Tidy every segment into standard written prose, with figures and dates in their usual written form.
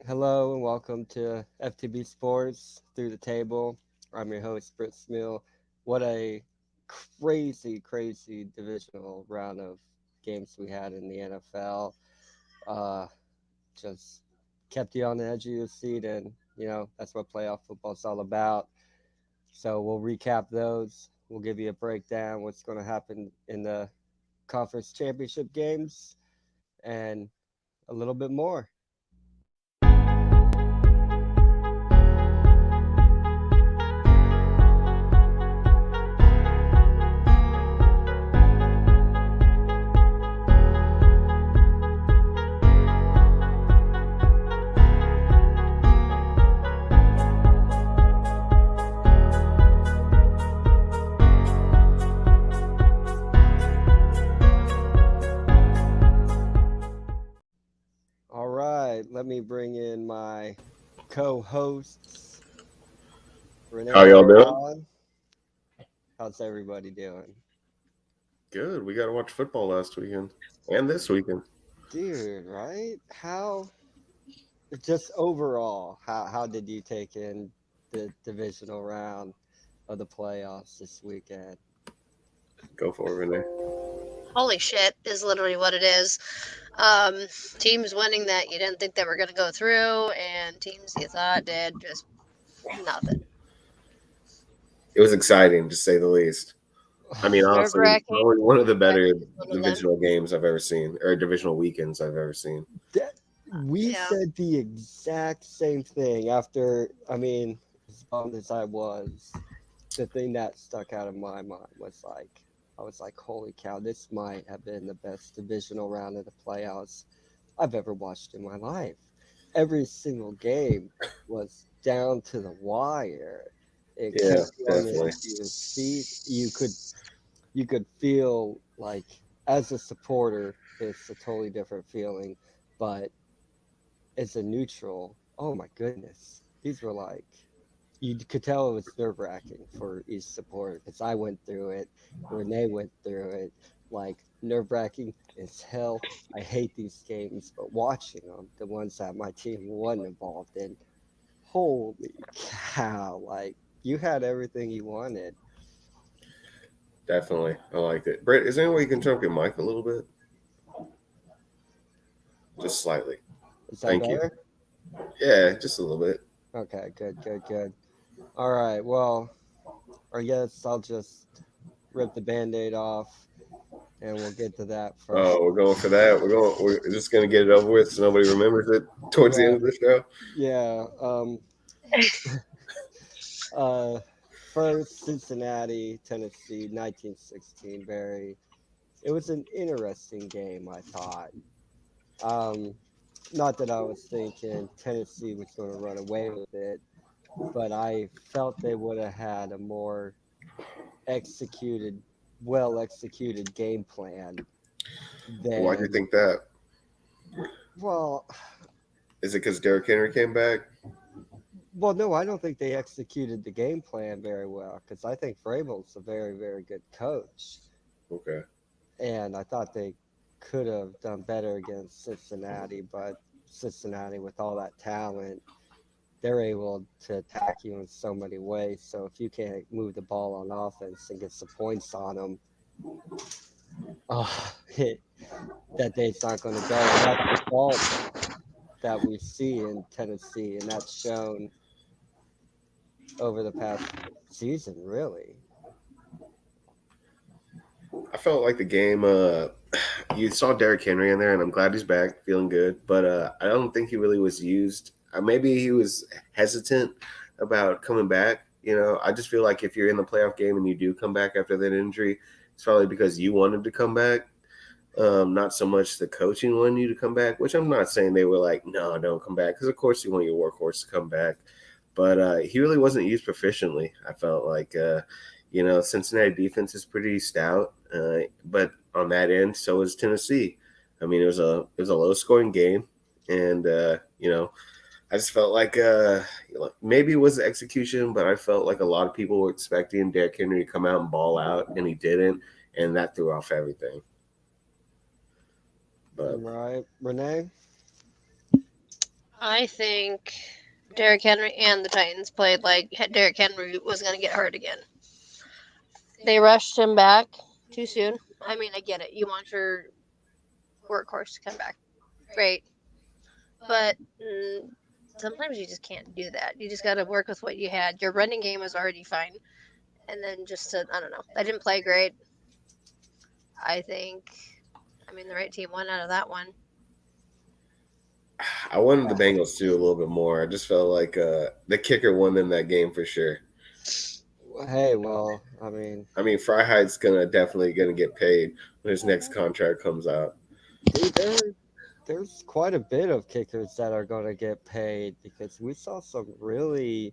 Hello and welcome to FTB Sports Through the Table. I'm your host, Brit Smeal. What a crazy divisional round of games we had in the NFL. Uh, just kept you on the edge of your seat, and that's what playoff football's all about. So we'll recap those. We'll give you a breakdown what's going to happen in the conference championship games, and a little bit more. All right, let me bring in my co-hosts, Renee How y'all and doing? Ron. How's everybody doing? Good. We got to watch football last weekend and this weekend. Dude, right? Just overall, how did you take in the divisional round of the playoffs this weekend? Go for it, Renee. Holy shit is literally what it is. Teams winning that you didn't think they were going to go through, and teams you thought did just nothing. It was exciting, to say the least. I mean, honestly, Nerve-wracking. probably one of the better One of them. divisional games I've ever seen, or divisional weekends I've ever seen. We Yeah. said the exact same thing after, as bummed as I was, the thing that stuck out of my mind was I was like, holy cow, this might have been the best divisional round of the playoffs I've ever watched in my life. Every single game was down to the wire. It Yeah, kept you on definitely. your feet. You could feel like, as a supporter, it's a totally different feeling, but as a neutral, oh my goodness, these were like, you could tell it was nerve wracking for each supporter because I went through it, Renee went through it, like nerve wracking as hell. I hate these games, but watching them, the ones that my team wasn't involved in, holy cow, like you had everything you wanted. Definitely. I liked it. Britt, is there any way you can turn up your mic a little bit? Just slightly. Is that Thank better? you. Yeah, just a little bit. Okay, good. All right, well, I guess I'll just rip the band-aid off and we'll get to that first. Oh, we're going for that. We're just gonna get it over with so nobody remembers it towards the end of the show. Yeah. First, Cincinnati, Tennessee, 1916. It was an interesting game, I thought. Not that I was thinking Tennessee was going to run away with it, but I felt they would have had a more well executed game plan Why do you than, think that? well, Is it because Derrick Henry came back? Well, no, I don't think they executed the game plan very well because I think Vrabel's a very good coach, Okay. and I thought they could have done better against Cincinnati, but Cincinnati, with all that talent, they're able to attack you in so many ways. So if you can't move the ball on offense and get some points on them, that day's not going to go. And that's the fault that we see in Tennessee, and that's shown over the past season, really. I felt like the game. You saw Derrick Henry in there, and I'm glad he's back, feeling good. But I don't think he really was used. Maybe he was hesitant about coming back. I just feel like if you're in the playoff game and you do come back after that injury, it's probably because you wanted to come back, not so much the coaching wanted you to come back. Which I'm not saying they were like, no, don't come back, because of course you want your workhorse to come back. But he really wasn't used proficiently. I felt like. Cincinnati defense is pretty stout, but on that end, so is Tennessee. I mean, it was a low scoring game, and I just felt like maybe it was the execution, but I felt like a lot of people were expecting Derrick Henry to come out and ball out, and he didn't, and that threw off everything. But Right, Renee. I think Derrick Henry and the Titans played like Derrick Henry was going to get hurt again. They rushed him back too soon. I mean, I get it. You want your workhorse to come back. Great. But sometimes you just can't do that. You just got to work with what you had. Your running game was already fine. And then I don't know. I didn't play great. I think, the right team won out of that one. I wanted the Bengals to do a little bit more. I just felt like the kicker won them that game for sure. Hey, well, Fryhide's definitely gonna get paid when his next contract comes out. dude, there's quite a bit of kickers that are going to get paid because we saw some really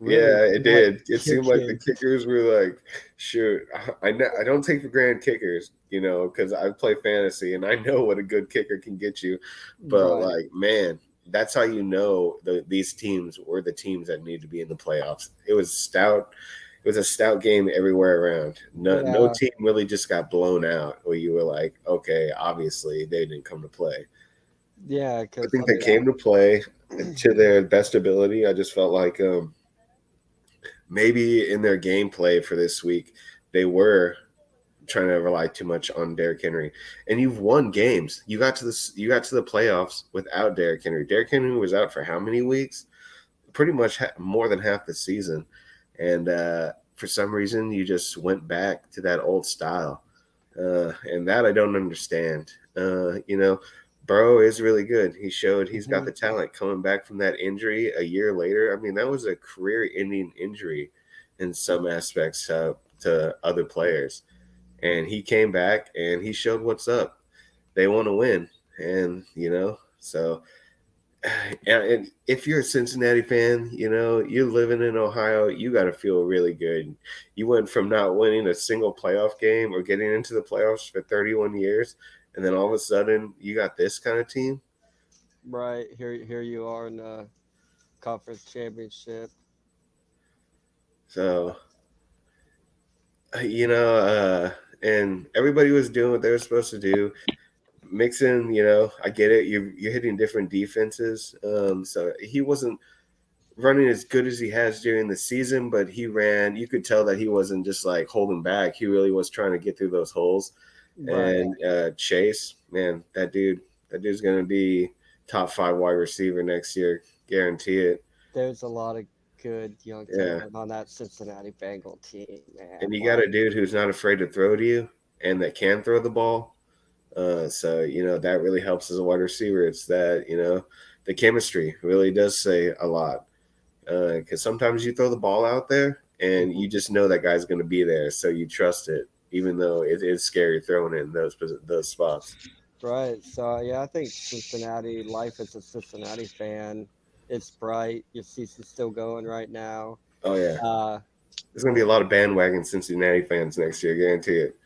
Yeah, it did. It seemed like the kicking. kickers were like, sure, I don't take for granted kickers, because I play fantasy and I know what a good kicker can get you. But Right. like, man, that's how you know these teams were the teams that need to be in the playoffs. It was stout. It was a stout game everywhere around. No Yeah. team really just got blown out where you were like, okay, obviously they didn't come to play. Yeah, I because think they came to play to their best ability. I just felt like maybe in their gameplay for this week, they were trying to rely too much on Derrick Henry. And you've won games. You got to the playoffs without Derrick Henry. Derrick Henry was out for how many weeks? Pretty much more than half the season. And for some reason, you just went back to that old style. And that I don't understand. Burrow is really good. He showed he's got the talent coming back from that injury a year later. That was a career-ending injury in some aspects to other players. And he came back and he showed what's up. They want to win. And, so and if you're a Cincinnati fan, you're living in Ohio, you got to feel really good. You went from not winning a single playoff game or getting into the playoffs for 31 years, and then all of a sudden you got this kind of team. Right. Here you are in the conference championship. So, and everybody was doing what they were supposed to do. Mixon, I get it. You're hitting different defenses. So he wasn't running as good as he has during the season, but he ran. You could tell that he wasn't just like holding back. He really was trying to get through those holes. Right. And Chase, man, that dude's going to be top 5 wide receiver next year. Guarantee it. There's a lot of good young talent on that Cincinnati Bengal team, man. And you got a dude who's not afraid to throw to you and that can throw the ball. So, that really helps as a wide receiver. It's that, the chemistry really does say a lot. Because sometimes you throw the ball out there and you just know that guy's going to be there. So you trust it, even though it is scary throwing it in those spots. Right. So, yeah, I think Cincinnati, life as a Cincinnati fan, it's bright. Your season's still going right now. Oh, yeah. There's going to be a lot of bandwagon Cincinnati fans next year, guarantee it.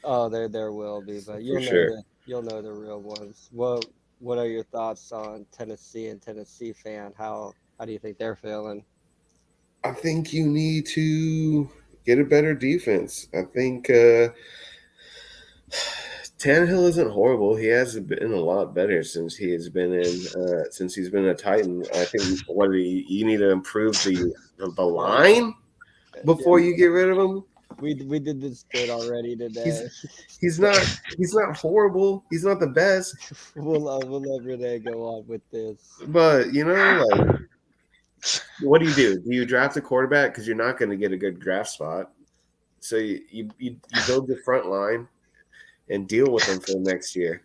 Oh, there will be, but you'll know the real ones. What are your thoughts on Tennessee and Tennessee fan? How do you think they're feeling? I think you need to get a better defense. I think Tannehill isn't horrible. He has been a lot better since he's been a Titan. I think you need to improve the line before you get rid of him. We did this bit already today. He's not horrible. He's not the best. We'll let Renee go on with this. But what do? Do you draft a quarterback because you're not going to get a good draft spot? So you build your front line and deal with them for the next year.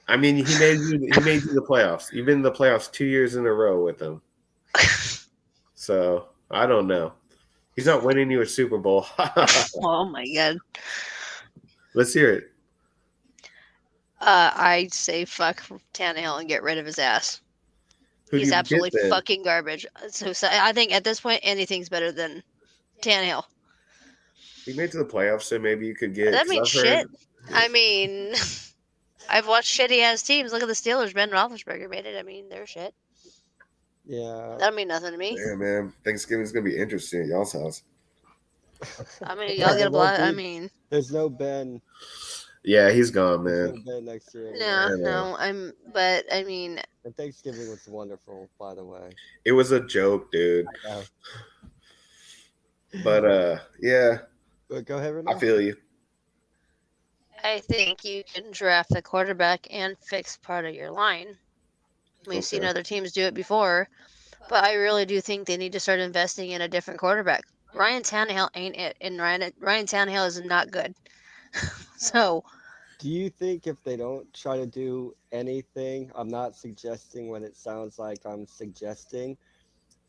He made you the playoffs. You've been in the playoffs 2 years in a row with them. So I don't know. He's not winning you a Super Bowl. Oh my god. Let's hear it. I'd say fuck Tannehill and get rid of his ass. He's absolutely fucking garbage. So I think at this point anything's better than Tannehill. He made it to the playoffs, so maybe you could get. That means shit. I've watched shitty ass teams. Look at the Steelers. Ben Roethlisberger made it. They're shit. Yeah. That don't mean nothing to me. Yeah, man. Thanksgiving's gonna be interesting at y'all's house. Y'all get a lot. There's no Ben. Yeah, he's gone, He's man. gonna bet next year No, anyway. no, but I mean, And Thanksgiving was wonderful, by the way. It was a joke, dude. I know. But yeah, But go ahead, I Renee. feel you. I think you can draft the quarterback and fix part of your line. We've seen Okay. other teams do it before, but I really do think they need to start investing in a different quarterback. Ryan Tannehill ain't it, and Ryan Tannehill is not good. So Do you think if they don't try to do anything, I'm not suggesting what it sounds like I'm suggesting,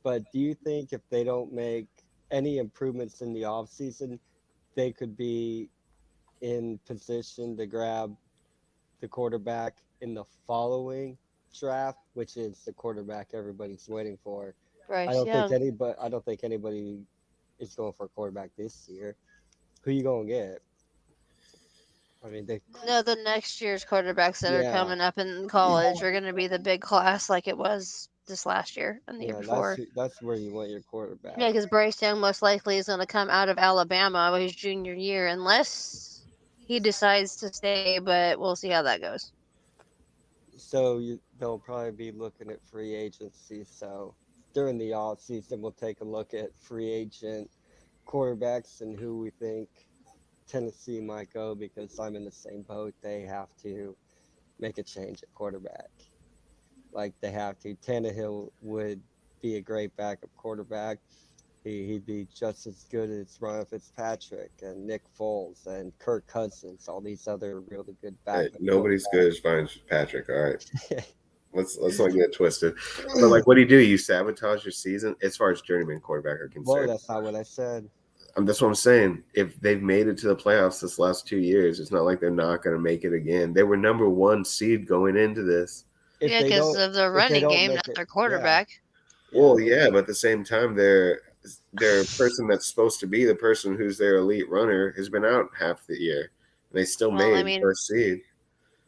but do you think if they don't make any improvements in the offseason, they could be in position to grab the quarterback in the following draft, which is the quarterback everybody's waiting for? Bryce Young. I don't think anybody is going for a quarterback this year. Who you gonna get? I mean, they No, the next year's quarterbacks that are yeah. coming up in college are going to be the big class like it was this last year and the year Yeah, before. that's where you want your quarterback. Yeah, because Bryce Young most likely is going to come out of Alabama his junior year unless he decides to stay, but we'll see how that goes. So they'll probably be looking at free agency. So during the off season, we'll take a look at free agent quarterbacks and who we think Tennessee might go, because I'm in the same boat. They have to make a change at quarterback. Like they have to. Tannehill would be a great backup quarterback. He'd be just as good as Ryan Fitzpatrick and Nick Foles and Kirk Cousins, all these other really good Hey, backup nobody's quarterbacks. good as fine as Patrick. All right, let's not get it twisted. But like, what do? You sabotage your season as far as journeyman quarterback are Whoa, concerned. that's not what I said. That's what I'm saying. If they've made it to the playoffs this last 2 years, it's not like they're not going to make it again. They were number 1 seed going into this. If Yeah, they because don't, of the if they running don't game, make not it, their yeah, quarterback. Well, if yeah, but at the same time, their person that's supposed to be the person who's their elite runner has been out half the year, and they still Well, I made mean, first seed.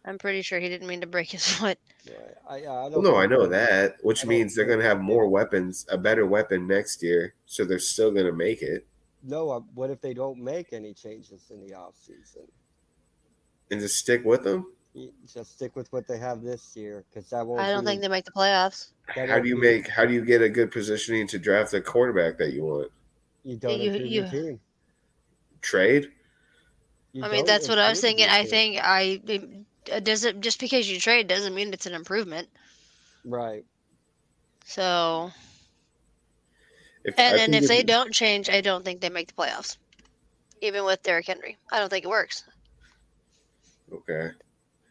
I'm pretty sure he didn't mean to break his foot. right, I Well, don't no, I think know they, that, which I don't means they're going think to have they more would. weapons, a better weapon next year, so they're still going to make it. No, what if they don't make any changes in the off season? And just stick with them. Just stick with what they have this year, because I don't think they make the playoffs. that How do won't you be. make? How do you get a good positioning to draft a quarterback that you want? You Yeah, don't improve your you. team. Trade? You I mean, don't that's what I was improve thinking. your I team. think it doesn't just because you trade doesn't mean it's an improvement. Right. So, I and think if they if don't change, I don't think they make the playoffs. Even with Derrick Henry, I don't think it works. okay,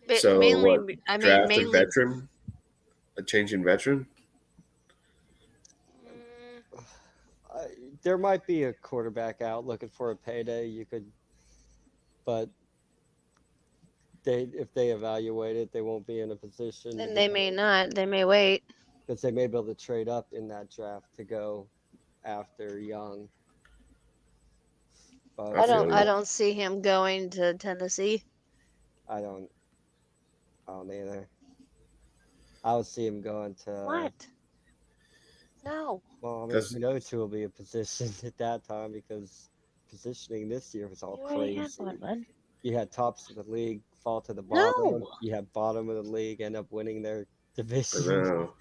But so what? mainly, I mean, Draft a mainly. veteran, a changing veteran. I, there might be a quarterback out looking for a payday. You could, but if they evaluate it, they won't be in a position And they because may not. They may wait. they may be able to trade up in that draft to go after Young. But I feel I you. don't see him going to Tennessee. I don't. I don't either. I would see him going to. What? No. Well, I mean, That's who knows who will be in position at that time, because positioning this year was all You already had crazy. one, bud. You had tops of the league fall to the No. bottom. You had bottom of the league end up winning their I division. know.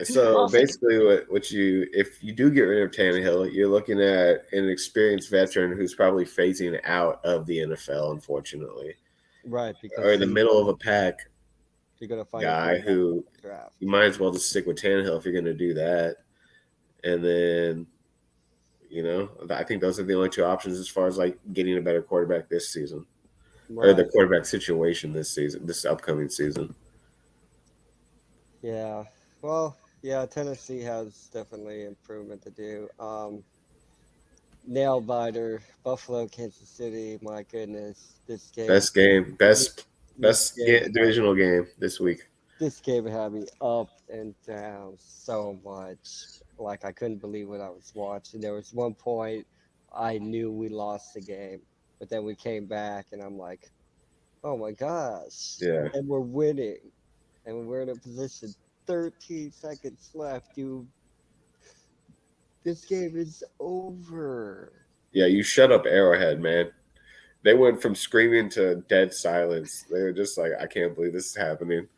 So Well, think basically, what you if you do get rid of Tannehill, you're looking at an experienced veteran who's probably phasing out of the NFL, unfortunately, Right, or because in the middle of a pack you're gonna find a guy quarterback in who the draft. you might as well just stick with Tannehill if you're going to do that. And then, I think those are the only two options as far as like getting a better quarterback this season, or the Right. quarterback situation this season, this upcoming season. Yeah. Well, yeah, Tennessee has definitely improvement to do. Nail biter, Buffalo, Kansas City. My goodness, this game, Best game, this, this best game had divisional game this week. this game had me up and down so much. Like I couldn't believe what I was watching. There was one point I knew we lost the game, but then we came back, and I'm like, oh my gosh, Yeah, and we're winning, and we're in a position. 13 seconds left, dude. This game is over. yeah. You shut up Arrowhead, man. They went from screaming to dead silence. They were just like, I can't believe this is happening.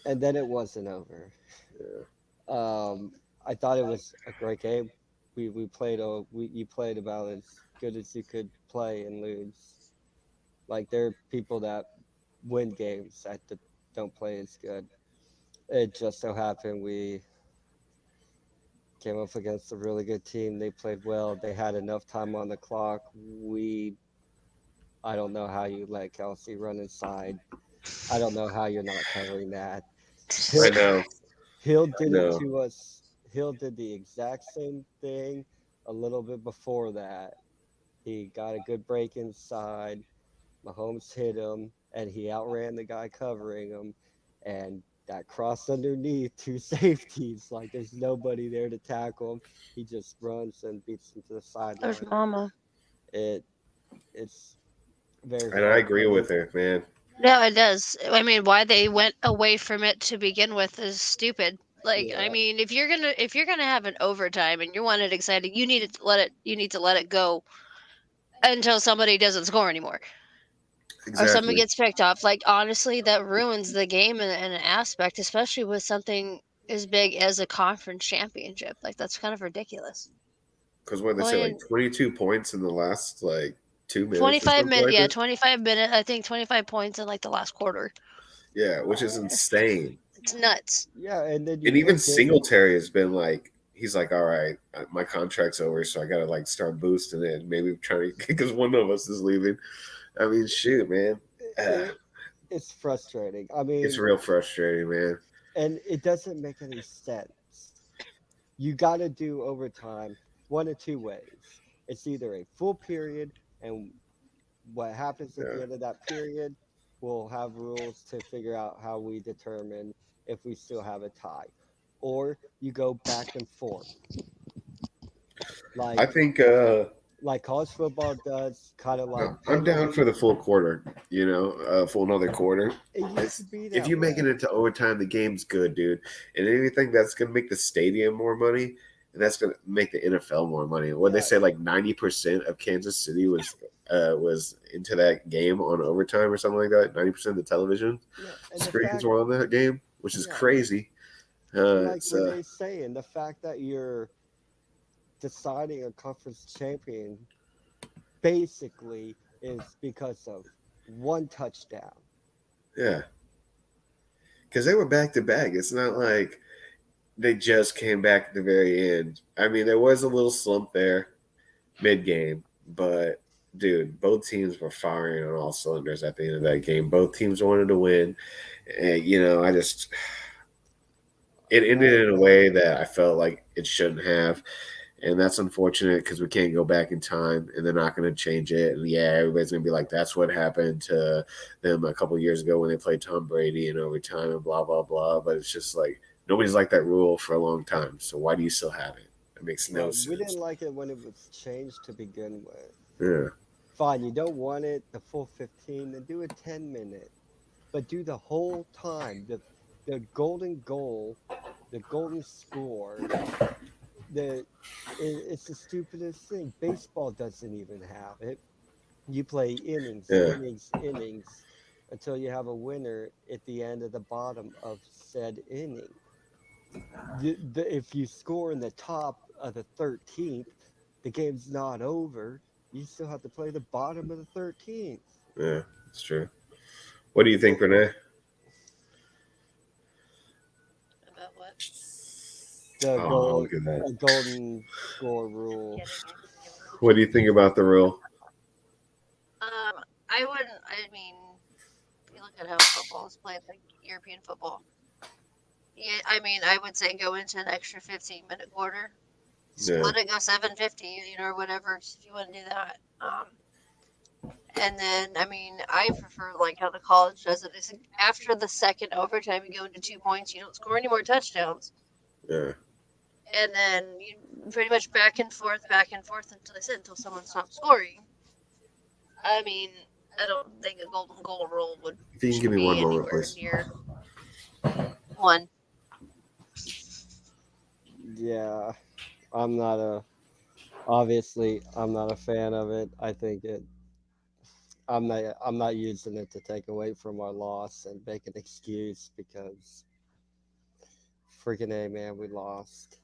And then it wasn't over. Yeah. I thought it was a great game. We played you played about as good as you could play and lose. Like there are people that win games that don't play as good. It just so happened we came up against a really good team. They played well. They had enough time on the clock. I don't know how you let Kelsey run inside. I don't know how you're not covering that. I Hill know. Hill I did it know. to us. Hill did the exact same thing a little bit before that. He got a good break inside. Mahomes hit him, and he outran the guy covering him, and that cross underneath two safeties. Like there's nobody there to tackle him. He just runs and beats him to the There's sideline. Mama. It it's very And I agree frustrating. with her, man. No, it does. I mean, why they went away from it to begin with is stupid. Like, I Yeah, mean, if you're gonna have an overtime and you want it exciting, you need to let it go until somebody doesn't score anymore or somebody Exactly. gets picked off. Like, honestly, that ruins the game in an aspect, especially with something as big as a conference championship. Like, that's kind of ridiculous. Because what they say, like Playing 22 points in the last like 2 minutes or 25 something minutes, like yeah, that. 25 minutes. I think 25 points in like the last quarter. Yeah, which is insane. It's nuts. yeah, and then you And even take it. Singletary has been like, he's like, all right, my contract's over, so I gotta like start boosting it. Maybe trying to because one of us is leaving. I mean, shoot, man, uh, It, it's frustrating. I it's mean, real frustrating, man. and it doesn't make any sense. You got to do overtime one of two ways. It's either a full period, and what happens at the Yeah, end of that period, we'll have rules to figure out how we determine if we still have a tie, or you go back and forth, I like think college football does, kind of like I'm down for penalties. the full quarter. For another quarter. It used to It's, be if that you make it way. into overtime, the game's good, dude. And anything that's gonna make the stadium more money, and that's gonna make the NFL more money. What they Yeah, say, like 90% of Kansas City was into that game on overtime or something like that. 90% of the television yeah, and the screens fact, were on that game, which is yeah, crazy. like It's Renee's saying, the fact that you're deciding a conference champion basically is because of one touchdown. yeah, because they were back to back. It's not like they just came back at the very end. I mean, there was a little slump there mid game, but dude, both teams were firing on all cylinders at the end of that game. Both teams wanted to win. And, I just, it ended in a way that I felt like it shouldn't have. And that's unfortunate because we can't go back in time and they're not going to change it. And yeah, everybody's going to be like, that's what happened to them a couple years ago when they played Tom Brady in overtime and blah, blah, blah. But it's just like, nobody's liked that rule for a long time. So why do you still have it? It makes no Well, we didn't sense. like it when it was changed to begin with. Yeah. Fine, you don't want it the full 15, then do a 10-minute, but do the whole time. The golden goal, the golden score, it's the stupidest thing. Baseball doesn't even have it. You play innings, Yeah. innings, innings until you have a winner at the end of the bottom of said inning. If you score in the top of the 13th, the game's not over. You still have to play the bottom of the 13th. Yeah. It's true. What do you think, Renee? About what? The Oh, goal, look at that. a golden score rule. What do you think about the rule? I wouldn't. I mean, if you look at how football is played, like European football. Yeah, I mean, I would say go into an extra 15-minute quarter, Yeah. split it, go 750, or whatever, if you want to do that. And then, I mean, I prefer like how the college does it. Is after the second overtime, you go into 2 points, you don't score any more touchdowns, Yeah. and then you pretty much back and forth until I said until someone stops scoring. I mean, I don't think a golden goal rule would If you can give should me one be moment, anywhere please. near one. Yeah, I'm not a. Obviously, I'm not a fan of it. I'm not using it to take away from our loss and make an excuse because freaking A, man, we lost.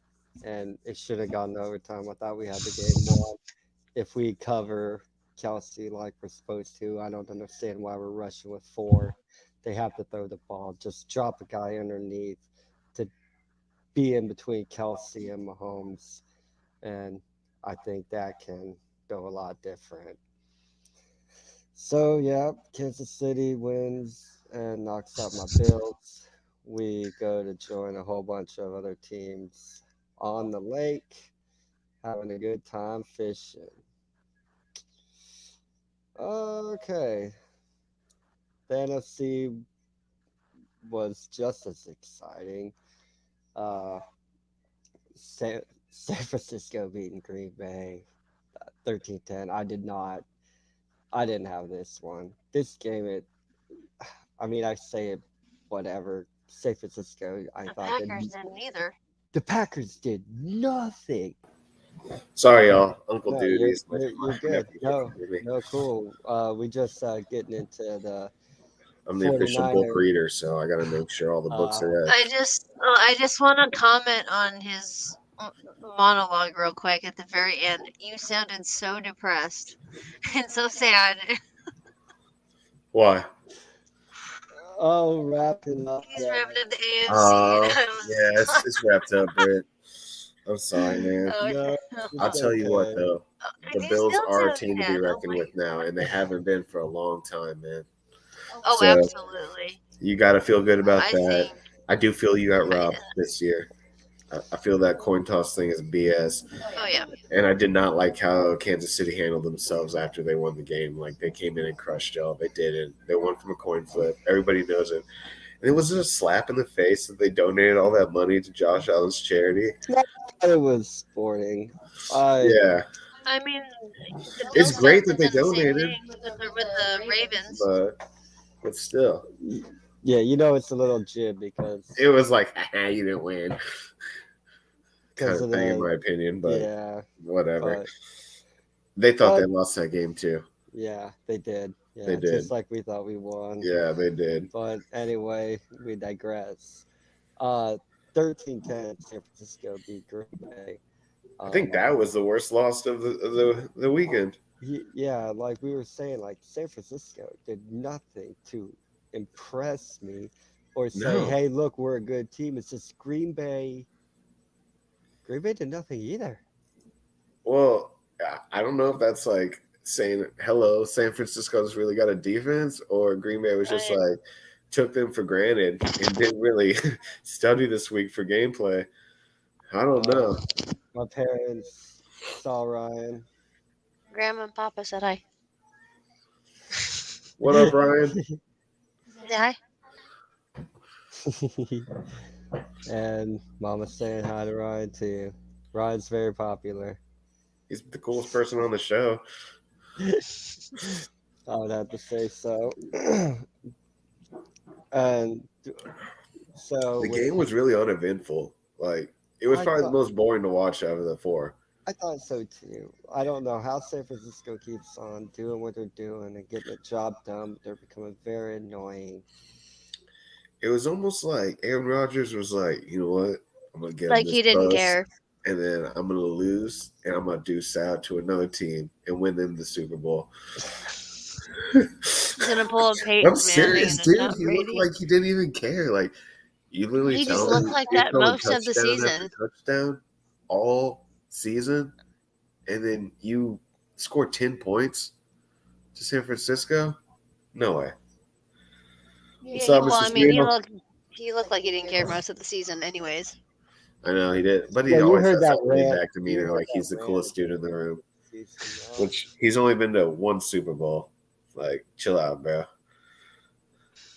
And it should have gone to overtime. I thought we had the game won. If we cover Kelsey like we're supposed to, I don't understand why we're rushing with 4. They have to throw the ball. Just drop a guy underneath to be in between Kelsey and Mahomes. And I think that can go a lot different. So, yeah, Kansas City wins and knocks out my Bills. We go to join a whole bunch of other teams on the lake, having a good time fishing. Okay. The NFC was just as exciting. Uh, San, San Francisco beating Green Bay 13-10. I didn't have this one. This game, I mean, I say it, whatever. San Francisco, I The thought Packers didn't either. the Packers did nothing. Sorry, y'all. Uncle No, Dude, he's my you're good. nephew. No, Forgive me. no, cool. We just getting into the I'm the official book 49ers. reader, so I got to make sure all the books are read. I just want to comment on his monologue real quick at the very end. You sounded so depressed and so sad. Why? Oh, wrapping up. He's wrapping up the AFC. And I was, Yeah, it's wrapped up, Britt. I'm sorry, man. oh, No, I'll it's tell you what, okay. though. The you Bills still are a sound team to be sad. Oh reckoned my with now, and they haven't been for a long time, man. Oh, So absolutely. you got to feel good about I that. think. I do feel you got robbed this year. I feel that coin toss thing is BS. Oh yeah. And I did not like how Kansas City handled themselves after they won the game. Like, they came in and crushed y'all. They didn't. They won from a coin flip. Everybody knows it. And it was a slap in the face that they donated all that money to Josh Allen's charity. It was sporting. I Yeah. I mean, the It's Bills great could that have they done the same donated, thing with the Ravens. but still. yeah, it's a little jib because It was like, you didn't win. Kind because of of thing, in the my opinion, but yeah, whatever. but They thought but they lost that game, too. yeah, they did. Yeah, They did. just like we thought we won. Yeah, they did. But anyway, we digress. 13-10, San Francisco beat Green Bay. I think that was the worst loss of the weekend. Yeah, like we were saying, like San Francisco did nothing to impress me or say, No. "Hey, look, we're a good team." It's just Green Bay. Green Bay did nothing either. Well, I don't know if that's like saying, hello, San Francisco's really got a defense, or Green Bay was just like, took them for granted and didn't really study this week for gameplay. I don't know. My parents saw Ryan. Grandma and Papa said hi. What up, Ryan? Say hi. And Mama's saying hi to Ryan too. Ryan's very popular. He's the coolest person on the show. I would have to say so. And so The game was really uneventful. Like, it was probably the most boring to watch out of the 4. I thought so too. I don't know how San Francisco keeps on doing what they're doing and getting the job done, but they're becoming very annoying. It was almost like Aaron Rodgers was like, you know what? I'm going to get like he didn't care. And then I'm going to lose, and I'm going to do sad to another team and win them the Super Bowl. He's going to pull a Peyton I'm serious, Manning dude. He looked like he didn't even care. Like, you literally He just tell looked him like he's that throwing most of the touchdown season. after touchdown all season, and then you score 10 points to San Francisco? No way. Yeah, well, I mean, he looked like he didn't care most of the season, anyways. I know he did, but he Yeah, you always heard has that that laid rant. back demeanor, like he's the coolest dude in the room. Which he's only been to 1 Super Bowl. Like, chill out, bro.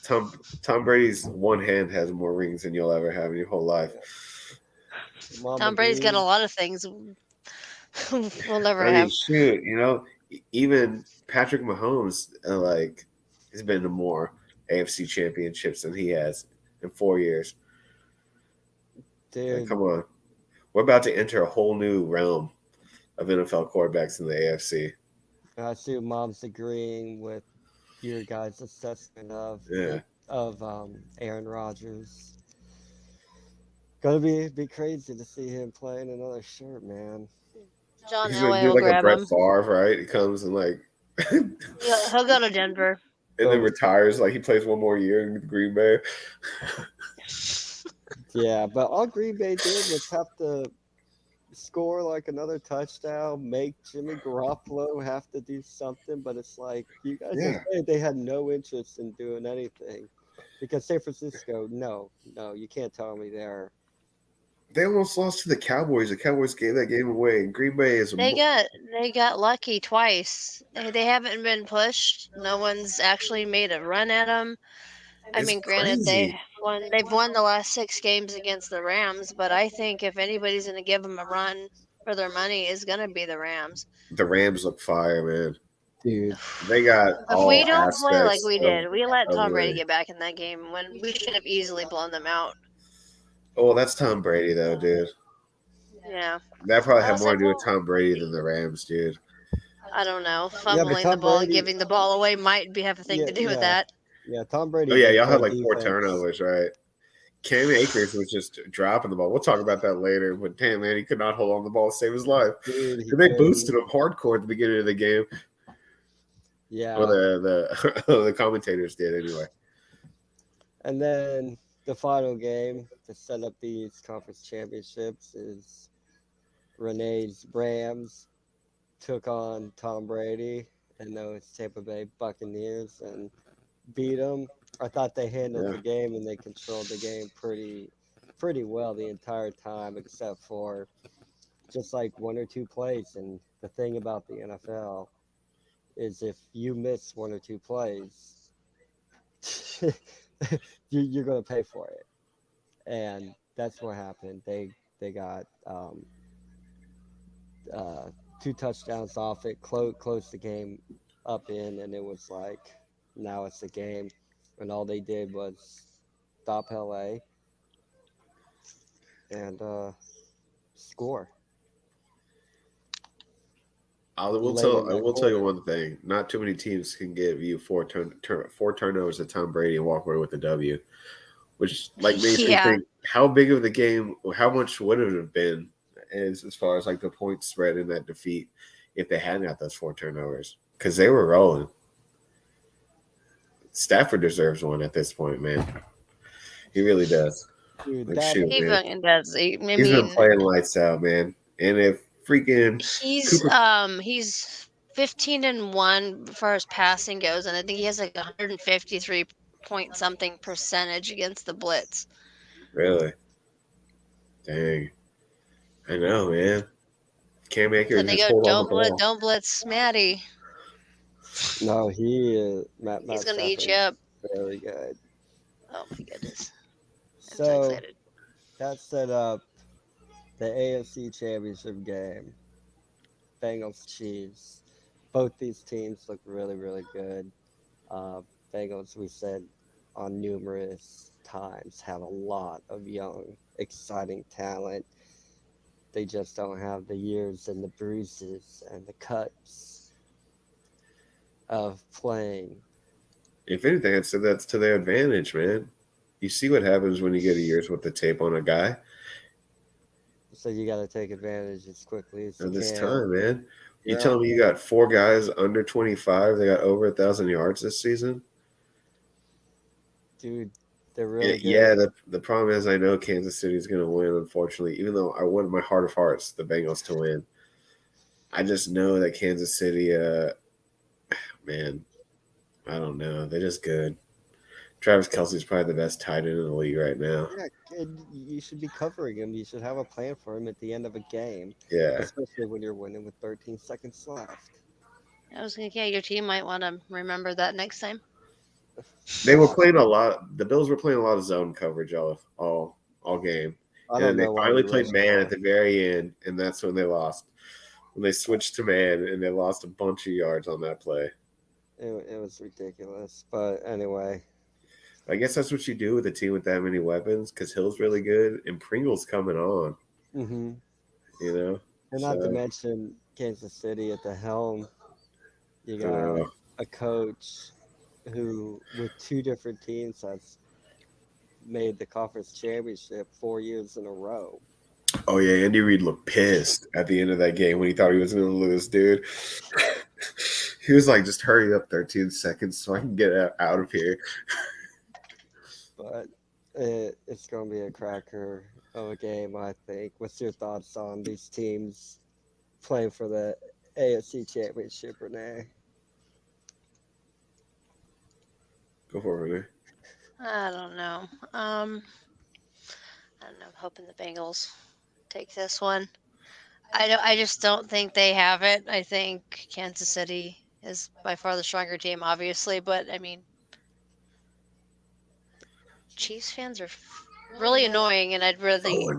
Tom Brady's one hand has more rings than you'll ever have in your whole life. Tom Brady's got a lot of things we'll never have. Shoot, even Patrick Mahomes, like, has been to more AFC championships than he has in 4 years. Dude, like, come on. We're about to enter a whole new realm of NFL quarterbacks in the AFC. I see Mom's agreeing with your guys' assessment Yeah. of Aaron Rodgers. Gonna be crazy to see him playing another shirt, man. John He's gonna Elway do will like a grab Brett him. Favre, right? He comes and like and He'll go to Denver. then retires, like he plays one more year in Green Bay. Yeah, but all Green Bay did was have to score like another touchdown, make Jimmy Garoppolo have to do something. But it's like you guys are Yeah. saying they had no interest in doing anything because San Francisco, no, you can't tell me they're. They almost lost to the Cowboys. The Cowboys gave that game away. And Green Bay is They got lucky twice. They haven't been pushed. No one's actually made a run at them. I it's mean, granted, crazy. they've won the last 6 games against the Rams, but I think if anybody's going to give them a run for their money, is going to be the Rams. The Rams look fire, man. Dude, They got If we all don't play like aspects we of did, we let Tom Brady the. get back in that game when we should have easily blown them out. Oh, that's Tom Brady though, dude. Yeah, That probably I had was more like, to do with well, Tom Brady than the Rams, dude. I don't know. yeah, but Fumbling the Tom ball and Brady, giving the ball away might have a thing to do with yeah, that. Tom Oh Brady yeah, did y'all had play like 4 defense. turnovers, right? Cam Akers was just dropping the ball. We'll talk about that later. But damn, man, he could not hold on the ball to save his life. Dude, he And they couldn't. boosted him hardcore at the beginning of the game. Yeah. Well, the commentators did anyway. And then the final game to set up these conference championships is Renee's Rams took on Tom Brady and those Tampa Bay Buccaneers and beat them. I thought they handled Yeah. the game and they controlled the game pretty well the entire time, except for just like one or two plays. And the thing about the NFL is if you miss one or two plays, you're going to pay for it. And that's what happened. They got uh, 2 touchdowns off it, closed the game up in, and it was like now it's a game, and all they did was stop LA and score. I will Late in that tell you quarter. one thing. Not too many teams can give you four turnovers to Tom Brady and walk away with a W, which like makes me Yeah. think how big of the game, how much would it have been as far as like the point spread in that defeat if they hadn't got those 4 turnovers because they were rolling. Stafford deserves one at this point, man. He really does. Dude, Like that shoot, He man. fucking does. I He's been mean, playing lights out, man. And if freaking Cooper he's 15-1 as far as passing goes, and I think he has like 153 point something percentage against the blitz. really, dang, I know, man. Cam Akers Then they just go, hold on the ball. don't blitz Matty. no, he is Matt He's gonna eat you Stafford's up. very good. Oh my goodness, I'm so So excited. that set up the AFC Championship game. Bengals Chiefs. Both these teams look really good. Bengals, we said on numerous times, have a lot of young, exciting talent. They just don't have the years and the bruises and the cuts of playing. If anything, I'd say that's to their advantage, man. You see what happens when you get a year's worth of tape on a guy So you got to take advantage as quickly as you at this can. time, man. You Yeah. tell me you got 4 guys under 25, they got over 1,000 yards this season? Dude, they're really good. Yeah, the problem is I know Kansas City is going to win, unfortunately, even though I want my heart of hearts the Bengals to win. I just know that Kansas City, man, I don't know. They're just good. Travis Kelce's probably the best tight end in the league right now. Yeah, you should be covering him. You should have a plan for him at the end of a game, Yeah. especially when you're winning with 13 seconds left. I was thinking, yeah, your team might want to remember that next time. They were playing a lot. The Bills were playing a lot of zone coverage all game. I And don't then they know why finally we played rushed man them. at the very end, and that's when they lost. When they switched to man, and they lost a bunch of yards on that play. It was ridiculous. But anyway, I guess that's what you do with a team with that many weapons, because Hill's really good, and Pringle's coming on. mm-hmm. You know? And not to mention Kansas City at the helm. You got a coach who with two different teams has made the conference championship 4 years in a row. Oh yeah, Andy Reid looked pissed at the end of that game when he thought he was going to lose, dude. He was like, "Just hurry up, 13 seconds, so I can get out of here." But it's going to be a cracker of a game, I think. What's your thoughts on these teams playing for the AFC Championship, Renee? Go for it, Renee. I don't know. I don't know. I'm hoping the Bengals take this one. I just don't think they have it. I think Kansas City is by far the stronger team, obviously, but I mean, Chiefs fans are really annoying, and So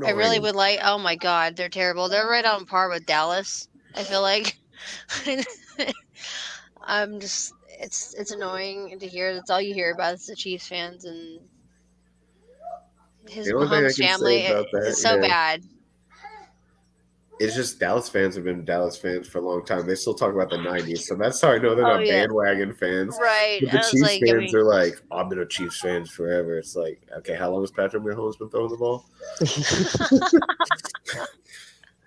I really annoying. would like. Oh my God, they're terrible. They're right on par with Dallas. I feel like. I'm just. It's annoying to hear. That's all you hear about is the Chiefs fans and his The only thing I Mahomes can say family. about that, It's so bad. it's just Dallas fans have been Dallas fans for a long time. They still talk about the '90s, so that's how I know they're Oh not yeah, bandwagon fans. right. But the I was Chiefs like, I fans mean, are like, "Oh, I've been a Chiefs fan forever." It's like, okay, how long has Patrick Mahomes been throwing the ball?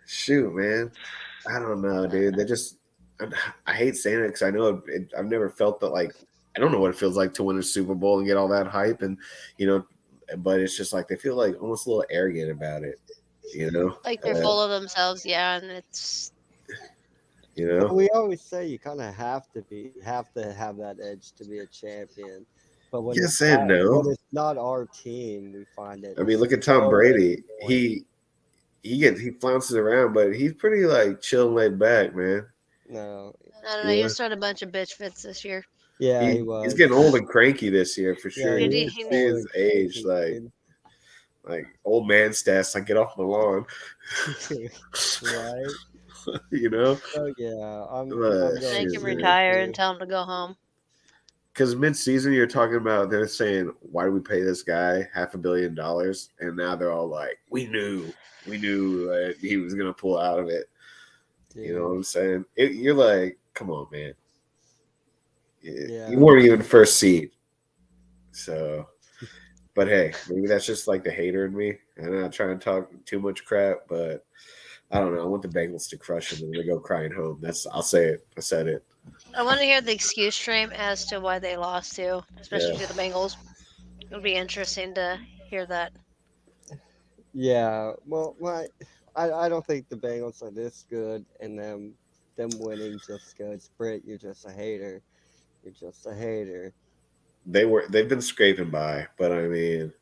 Shoot, man, I don't know, dude. I hate saying it because I know I've never felt that like I don't know what it feels like to win a Super Bowl and get all that hype and you know, but it's just like they feel like almost a little arrogant about it, you know. like they're full of themselves, yeah, and it's You Well, know, we always say you kind of have to have that edge to be a champion. But yes and no. when it's not our team, we find it I mean, look at Tom so Brady. annoying. He flounces around, but he's pretty like chill and laid back, man. No, I don't know. He Yeah, was throwing a bunch of bitch fits this year. yeah, he he's getting was. old and cranky this year for Yeah, sure. he You He, can is he, see old his and age, cranky, dude. like old man stats. Like get off my lawn, Right? you know. So yeah, I'm going make Shoot, him man. retire and too. tell him to go home. Because mid-season, you're talking about they're saying, "Why do we pay this guy $500 million?" And now they're all like, we knew that he was gonna pull out of it." You know what Dude. I'm saying? You're like, come on, man. You Yeah. weren't even first seed. So, but hey, maybe that's just like the hater in me. I'm not trying to talk too much crap, but I don't know. I want the Bengals to crush them and they go crying home. I'll say it. I said it. I want to hear the excuse stream as to why they lost to, especially Yeah. to the Bengals. It would be interesting to hear that. Yeah. Well, I don't think the Bengals are this good, and them winning just goes, Brit, you're just a hater. You're just a hater. They've been scraping by, but I mean,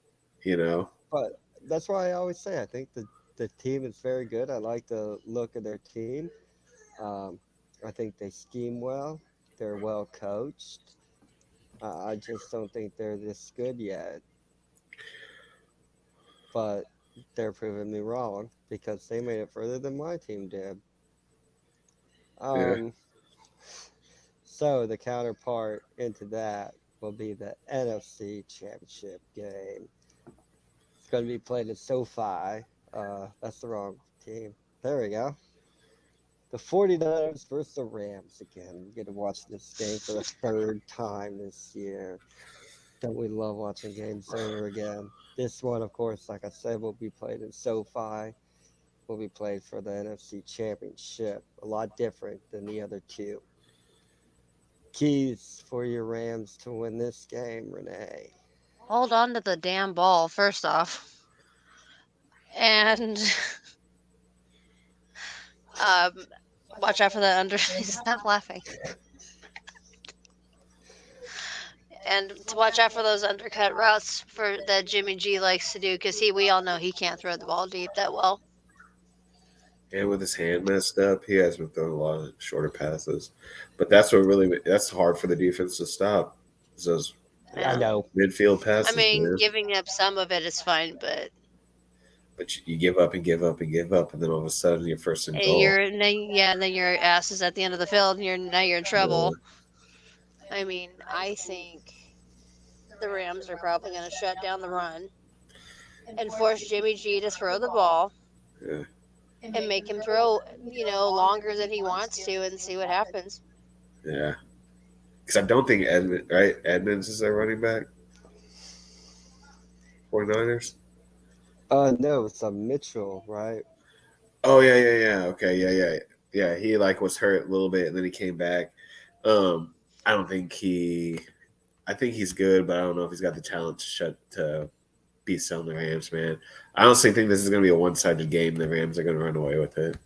you know, But that's why I always say I think the team is very good. I like the look of their team. Um, I think they scheme well. They're well coached. I just don't think they're this good yet. But they're proving me wrong because they made it further than my team did. yeah, Um, so the counterpart into that will be the NFC Championship game. It's going to be played at SoFi. That's the wrong team. There we go. The 49ers versus the Rams again. We get to watch this game for the third time this year. Don't we love watching games over again? This one, of course, like I said, will be played in SoFi. Will be played for the NFC Championship. A lot different than the other two. Keys for your Rams to win this game, Renee. Hold on to the damn ball, first off. And um, watch out for the under. Stop laughing. And to watch out for those undercut routes for that Jimmy G likes to do, because we all know he can't throw the ball deep that well. and with his hand messed up, he has been throwing a lot of shorter passes. But that's hard for the defense to stop. It's those I Yeah. know. midfield I passes, mean, man. giving up some of it is fine, but But you give up and give up and give up, and then all of a sudden you're first and and goal. then your ass is at the end of the field, and you're in Uh, trouble. I mean, I think the Rams are probably going to shut down the run and force Jimmy G to throw the ball yeah, and make him throw, longer than he wants to and see what happens. yeah. Because I don't think Edmonds is their running back. 49ers. No, it's a Mitchell, right? Oh yeah. Okay, yeah. He like was hurt a little bit, and then he came back. I don't think he. I think he's good, but I don't know if he's got the talent to beat selling the Rams, man. I honestly think this is going to be a one-sided game. The Rams are going to run away with it.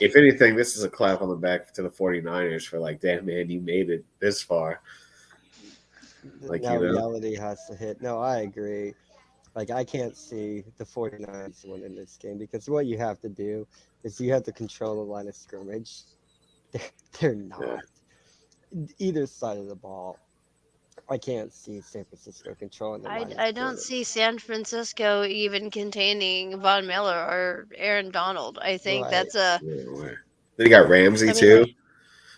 If anything, this is a clap on the back to the 49ers for like, damn, man, you made it this far. Like, Now you know? reality has to hit. No, I agree. Like, I can't see the 49ers winning this game because what you have to do is you have to control the line of scrimmage. They're not. Either side of the ball. I can't see San Francisco controlling the line of I don't scrimmage. see San Francisco even containing Von Miller or Aaron Donald. I think Right. that's a. Then you got Ramsey, I mean, too.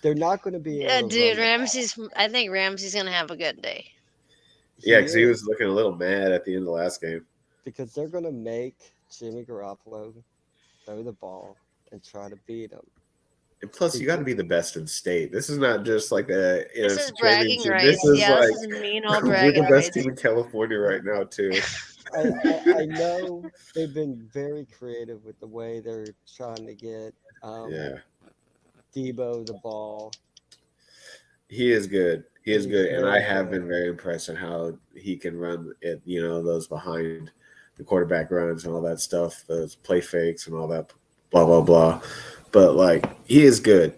They're not going to be able to dude, run the Ramsey's. I think Ramsey's gonna have a good day. ball. Yeah, because he was looking a little mad at the end of the last game. Because they're going to make Jimmy Garoppolo throw the ball and try to beat him. And plus, you got to be the best in state. This is not just like the This NFC is bragging Championship. rights. This is Yeah, like this is mean old we're bragging the best rights. team in California right now, too. I know they've been very creative with the way they're trying to get Debo the ball. He is good. He is He's good, and I very have good. been very impressed on how he can run it. You know, those behind the quarterback runs and all that stuff, those play fakes and all that, blah blah blah. But like, he is good.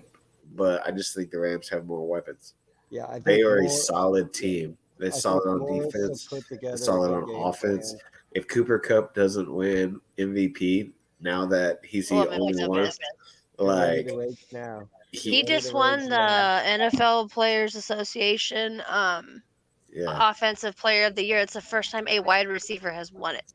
But I just think the Rams have more weapons. Yeah, I think They are a more, solid team. They're I solid think on Morris will defense. put They're together a solid good on game offense. plan. If Cooper Cup doesn't win MVP, now that he's the Well, I mean, only what's up, one, is? Get ready to like rage now. He Get ready just to won rage the now. NFL Players Association yeah. Offensive Player of the Year. It's the first time a wide receiver has won it.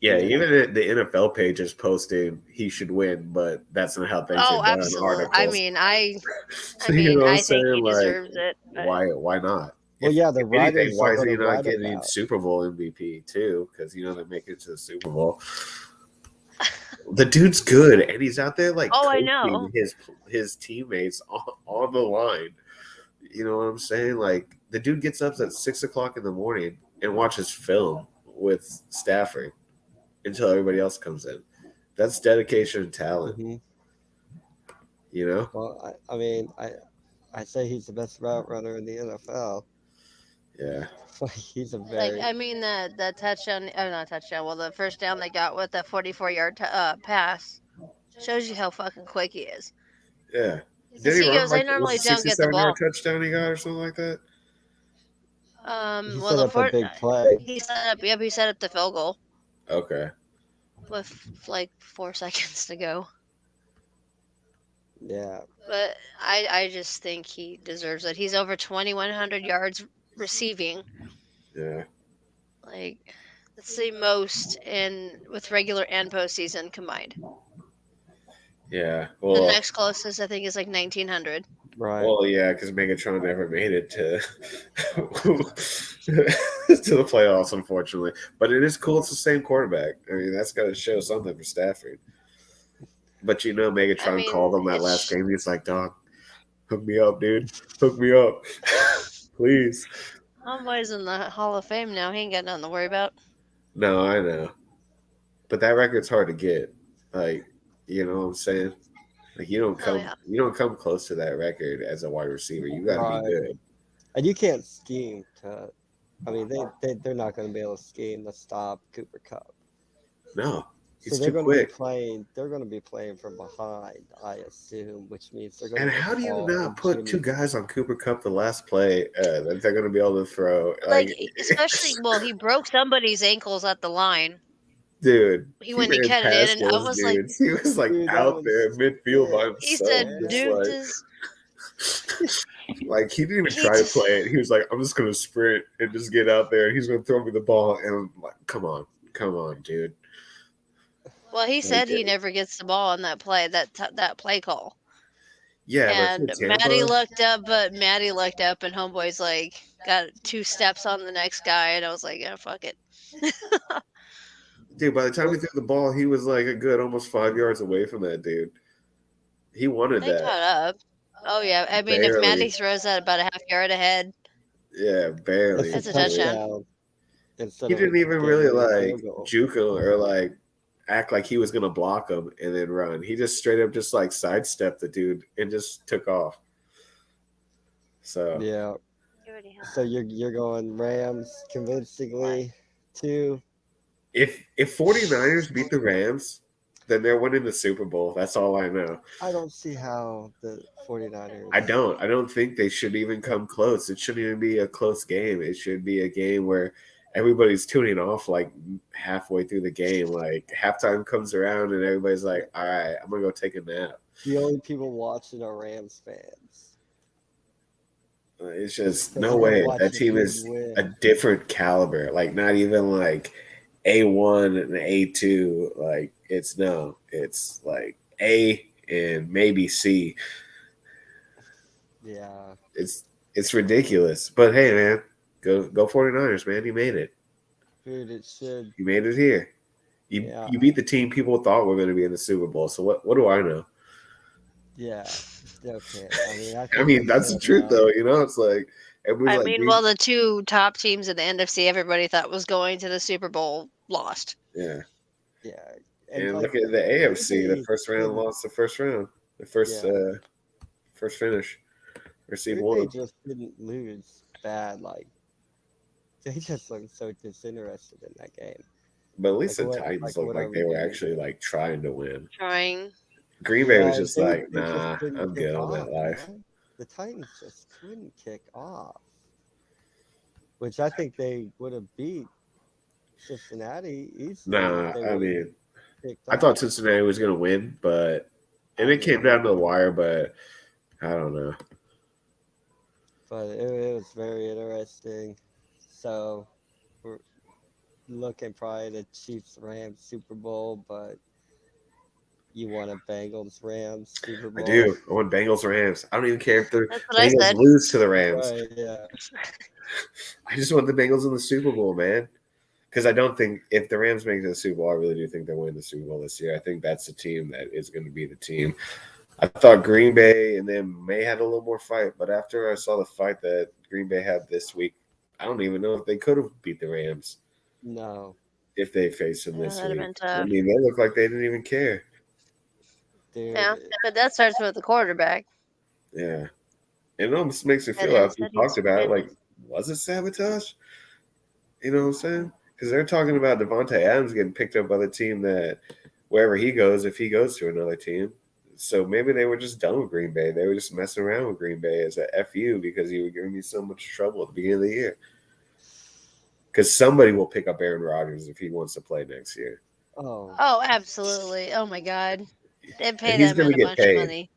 Yeah, Yeah. even the NFL page is posting he should win, but that's not how things Oh, are done in absolutely. I articles. mean, You know what I'm I think he saying? Like, deserves it. But why not? Well, yeah, the If anything, writers why are is going he to not write getting about. Super Bowl MVP too? Because you know they make it to the Super Bowl. The dude's good, and he's out there like Oh, I coaching know. his teammates on the line. You know what I'm saying? Like the dude gets up at 6 o'clock in the morning and watches film with Stafford until everybody else comes in. That's dedication and talent. Mm-hmm. You know? Well, I mean, I say he's the best route runner in the NFL. Yeah. Like he's a very Like, I mean, the touchdown, or not touchdown, well, the first down they got with the 44-yard pass shows you how fucking quick he is. Yeah. Because Did he he run goes, I like was normally it don't get the 67-yard ball. touchdown he got or something like that? he Well, set the up a big play. he set up the field goal Okay. with like 4 seconds to go. Yeah. But I just think he deserves it. He's over 2,100 yards receiving. Yeah. Like, that's the most with regular and postseason combined. Yeah. The Well, next closest, I think, is like 1,900. Right. well, yeah, because Megatron never made it to to the playoffs, unfortunately. But it is cool. It's the same quarterback. I mean, that's got to show something for Stafford. But you know, Megatron I mean, called him that last game. He's like, "Dog, hook me up, dude. Hook me up, please." Homeboy's in the Hall of Fame now. He ain't got nothing to worry about. No, I know, but that record's hard to get. Like, you know what I'm saying? Like, you don't come close to that record as a wide receiver. You got to Right. be good. And you can't scheme to. I mean, they're not going to be able to scheme to stop Cooper Cup. No, he's So they're too going to quick. be playing. They're going to be playing from behind, I assume, which means they're going And to. how do you fall not put Jimmy- two guys on Cooper Cup the last play that they're going to be able to throw? Like, especially, well, he broke somebody's ankles at the line. Dude, When he cut it in, and I those was like, dudes. He was like Dude, that out was there midfield by himself. he said, just dude, like he didn't even He try to just- play it. He was like, I'm just gonna sprint and just get out there and he's gonna throw me the ball. And I'm like, come on, dude. well, he said he Okay. never gets the ball on that play, that play call. Yeah, And but for Maddie Tampa, looked up, and Homeboy's like, got 2 steps on the next guy, and I was like, yeah, fuck it. dude, by the time he threw the ball, he was like a good almost 5 yards away from that dude. He wanted They that. caught up. Oh yeah, I mean if Maddie Barely. throws that about a half yard ahead, Yeah, It's barely. a that's a I mean, touchdown. touchdown instead he of a didn't even really game-winning like field goal. juke him or like act like he was gonna block him and then run. He just straight up just like sidestepped the dude and just took off. So Yeah. You already have So you're going Rams convincingly too. if 49ers beat the Rams, then they're winning the Super Bowl. That's all I know. I don't see how the 49ers. I don't think they should even come close. It shouldn't even be a close game. It should be a game where everybody's tuning off like halfway through the game. Like halftime comes around and everybody's like, "All right, I'm gonna go take a nap." The only people watching are Rams fans. It's just Because no they're gonna way. watch That the team team is a win. different caliber. Like not even like A1 and A2. Like it's no. It's like A and maybe C. Yeah. It's ridiculous. But hey man, go 49ers, man. You made it. Dude, it should. You made it here. Yeah. You beat the team people thought were going to be in the Super Bowl. So what do I know? Yeah. Okay. I mean, I I think mean they that's the should truth now. though. You know, it's like everybody's I like, mean, well, the two top teams in the NFC everybody thought was going to the Super Bowl lost. yeah. Yeah. And And like look at the Green AFC. The Bay first round didn't. lost the first round. The first Yeah. first finish. Received Green Bay one. just didn't lose bad. Like they just looked so disinterested in that game. But at least Like the what? Titans Like looked what are like we they were doing actually here? like trying to win. Trying. Green Bay was Yeah, just like, they just nah, couldn't I'm kick good on off, that life. man. The Titans just couldn't kick off, which I think they would have beat Cincinnati easily if Nah, they I would have mean, kicked I thought off. Cincinnati was gonna win, and I it came did, down to the wire, but I don't know. but it was very interesting. So we're looking probably the Chiefs Rams Super Bowl, but you want a Bengals Rams Super I Bowl, do. I want Bengals Rams. I don't even care if the That's what I Bengals said. lose to the Rams. right? Yeah, I just want the Bengals in the Super Bowl, man. Because I don't think if the Rams make it to the Super Bowl, I really do think they'll win the Super Bowl this year. I think that's the team that is going to be the team. I thought Green Bay and them may had a little more fight, but after I saw the fight that Green Bay had this week, I don't even know if they could have beat the Rams no, if they faced them Yeah, this that'd have week. been I tough. mean, they look like they didn't even care. Yeah, dude. but that starts with the quarterback. Yeah. And it almost makes me And feel after we instead talked he's about it, freaking. like, was it sabotage? You know what I'm saying? Because they're talking about Devontae Adams getting picked up by the team that wherever he goes, if he goes to another team. So maybe they were just done with Green Bay. They were just messing around with Green Bay as a FU because he was giving me so much trouble at the beginning of the year. Because somebody will pick up Aaron Rodgers if he wants to play next year. Oh, Oh, absolutely. Oh my God. They'd And pay he's that going man to a get bunch of paid. money.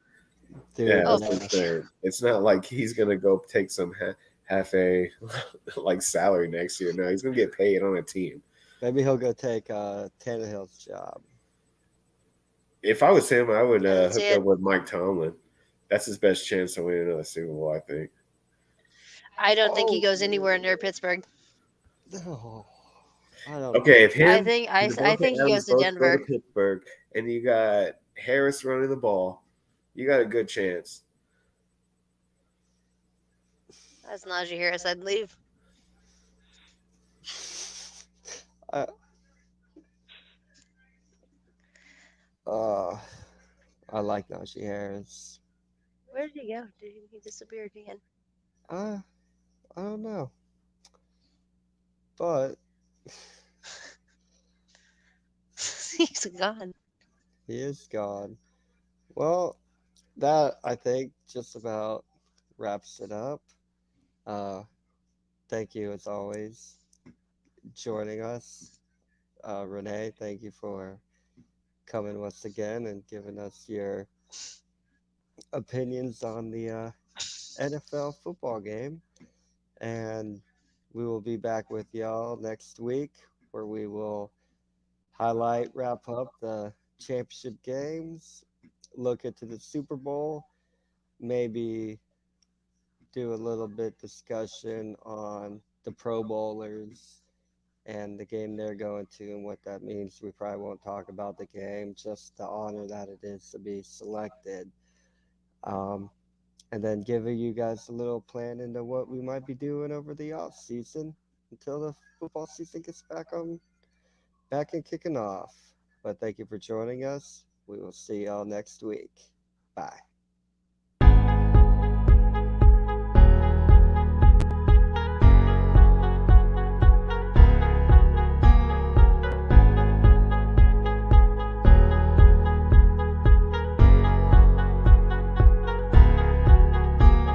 Yeah, dude, Oh, that's for what I'm saying. It's not like he's going to go take some half a like salary next year. No, he's going to get paid on a team. maybe he'll go take Tannehill's job. If I was him, I would I can see hook it. up with Mike Tomlin. That's his best chance to win another Super Bowl, I think. I don't think he Oh goes anywhere near Pittsburgh. no, I don't Okay, know. if him and I Devontae think he Adams goes to both go to Denver. Pittsburgh, and you got Harris running the ball, you got a good chance. That's Najee Harris. I'd leave. I, uh, I like Najee Harris. Where did he go? He disappeared again? Uh, I don't know, but He's gone. he is gone. Well, that I think just about wraps it up. Uh, thank you as always joining us. Renee, thank you for coming once again and giving us your opinions on the NFL football game. And we will be back with y'all next week where we will wrap up the championship games, look into the Super Bowl, maybe do a little bit discussion on the Pro Bowlers and the game they're going to and what that means. We probably won't talk about the game, just the honor that it is to be selected. Um, and then giving you guys a little plan into what we might be doing over the off season until the football season gets back and kicking off. But thank you for joining us. We will see y'all next week. Bye.